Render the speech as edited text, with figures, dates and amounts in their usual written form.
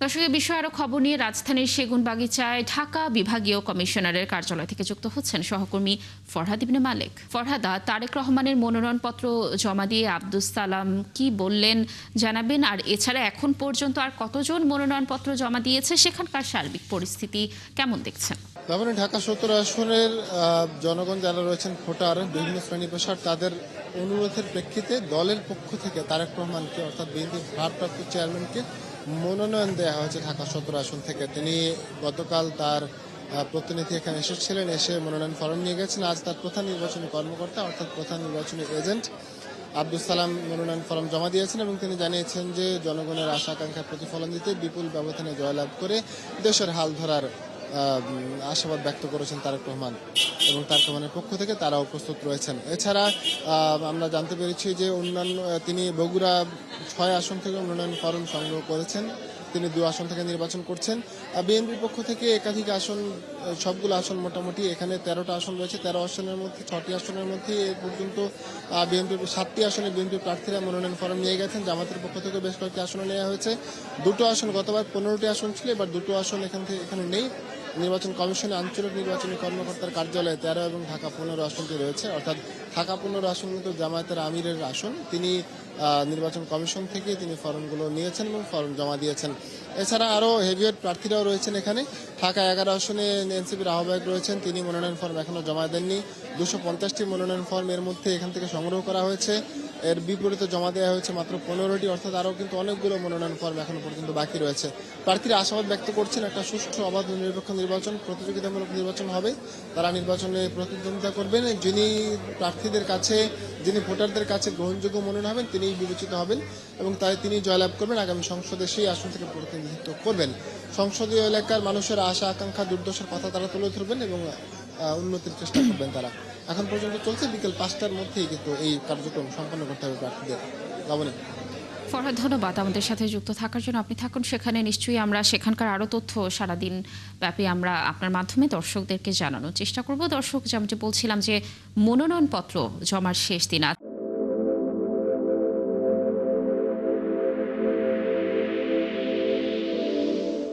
দর্শকের বিষয়ে আরো খবর নিয়ে রাজধানীর সেগুনবাগিচায় ঢাকা বিভাগীয় কমিশনারের কার্যালয় থেকে যুক্ত হচ্ছেন সহকর্মী ফরহাদ ইবনে মালেক। ফরহাদা, তারেক রহমানের মনোনয়নপত্র জমা দিয়ে আব্দুস সালাম কি বললেন জানাবেন, আর এছাড়া এখন পর্যন্ত আর কতজন মনোনয়নপত্র জমা দিয়েছে, সেখানকার সার্বিক পরিস্থিতি কেমন দেখছেন? তারপরে ঢাকা ১৭ আসনের জনগণ যারা রয়েছেন ভোটার, বিভিন্ন শ্রেণী পেশার, তাদের অনুরোধের প্রেক্ষিতে দলের পক্ষ থেকে তারেক রহমানকে অর্থাৎ বিএনপির ভারপ্রাপ্ত চেয়ারম্যানকে মনোনয়ন দেওয়া হয়েছে ঢাকা ১৭ আসন থেকে। তিনি গতকাল তার প্রতিনিধি এখানে এসেছিলেন, এসে মনোনয়ন ফরম নিয়ে গেছেন। আজ তার প্রধান নির্বাচনী কর্মকর্তা অর্থাৎ প্রধান নির্বাচনী এজেন্ট আব্দুস সালাম মনোনয়ন ফরম জমা দিয়েছেন এবং তিনি জানিয়েছেন যে জনগণের আশা আকাঙ্ক্ষার প্রতিফলন দিতে বিপুল ব্যবধানে জয়লাভ করে দেশের হাল ধরার আশাবাদ ব্যক্ত করেছেন তারেক রহমান এবং তারেক রহমানের পক্ষ থেকে তারাও প্রস্তুত রয়েছেন। এছাড়া আমরা জানতে পেরেছি যে অন্যান্য তিনি বগুড়া ৬ আসন থেকে মনোনয়ন ফরম সংগ্রহ করেছেন। তিনি ২ আসন থেকে নির্বাচন করছেন। বিএনপির পক্ষ থেকে একাধিক আসন, সবগুলো আসন মোটামুটি এখানে ১৩টা আসন রয়েছে। ১৩ আসনের মধ্যে ৬টি আসনের মধ্যে এ পর্যন্ত বিএনপির ৭টি আসনে বিএনপির প্রার্থীরা মনোনয়ন ফরম নিয়ে গেছেন। জামাতের পক্ষ থেকে বেশ কয়েকটি আসনে নেওয়া হয়েছে। ২টো আসন, গতবার ১৫টি আসন ছিল, এবার ২টো আসন এখানে নেই। নির্বাচন কমিশনে আঞ্চলিক নির্বাচনী কর্মকর্তার কার্যালয়ে ১৩ এবং ঢাকা ১৫ আসনটি রয়েছে, অর্থাৎ ঢাকা ১৫ আসন কিন্তু জামায়াতের আমিরের আসন। তিনি নির্বাচন কমিশন থেকে তিনি ফর্মগুলো নিয়েছেন এবং ফর্ম জমা দিয়েছেন। এছাড়া আরও হেভিওয়েট প্রার্থীরাও রয়েছেন এখানে। ঢাকা ১১ আসনে এনসিপির আহ্বায়ক রয়েছেন, তিনি মনোনয়ন ফর্ম এখনও জমা দেননি। ২৫০টি মনোনয়ন ফর্ম এর মধ্যে এখান থেকে সংগ্রহ করা হয়েছে। এর বিপরীতে জমা দেওয়া হয়েছে মাত্র ১৫টি, অর্থাৎ আরও কিন্তু অনেকগুলো মনোনয়ন ফর্ম এখনো পর্যন্ত বাকি রয়েছে। প্রার্থীরা আশাবাদ ব্যক্ত করছেন একটা সুষ্ঠু, অবাধ ও নিরপেক্ষ নির্বাচন, প্রতিযোগিতামূলক নির্বাচন হবে। তারা নির্বাচনে প্রতিদ্বন্দ্বিতা করবেন। যিনি প্রার্থীদের কাছে, যিনি ভোটারদের কাছে গ্রহণযোগ্য মনে হবেন, তিনিই বিবেচিত হবেন এবং তাই তিনি জয়লাভ করবেন। আগামী সংসদে সেই আসন থেকে প্রতিনিধিত্ব করবেন। সংসদীয় এলাকার মানুষের আশা আকাঙ্ক্ষা, দুর্দশার কথা তারা তুলে ধরবেন এবং উন্নতির চেষ্টা করবেন তারা। এখন পর্যন্ত চলছে, বিকেল ৫টার মধ্যেই কিন্তু এই কার্যক্রম সম্পন্ন করতে হবে প্রার্থীদের। লাবণী। ফরহাদ, ধন্যবাদ আমাদের সাথে যুক্ত থাকার জন্য। আপনি থাকুন সেখানে, নিশ্চয়ই আমরা সেখানকার আরও তথ্য সারাদিন ব্যাপী আমরা আপনার মাধ্যমে দর্শকদেরকে জানানোর চেষ্টা করব। দর্শক, যেমনটি বলছিলাম যে মনোনয়নপত্র জমার শেষ দিন আজ।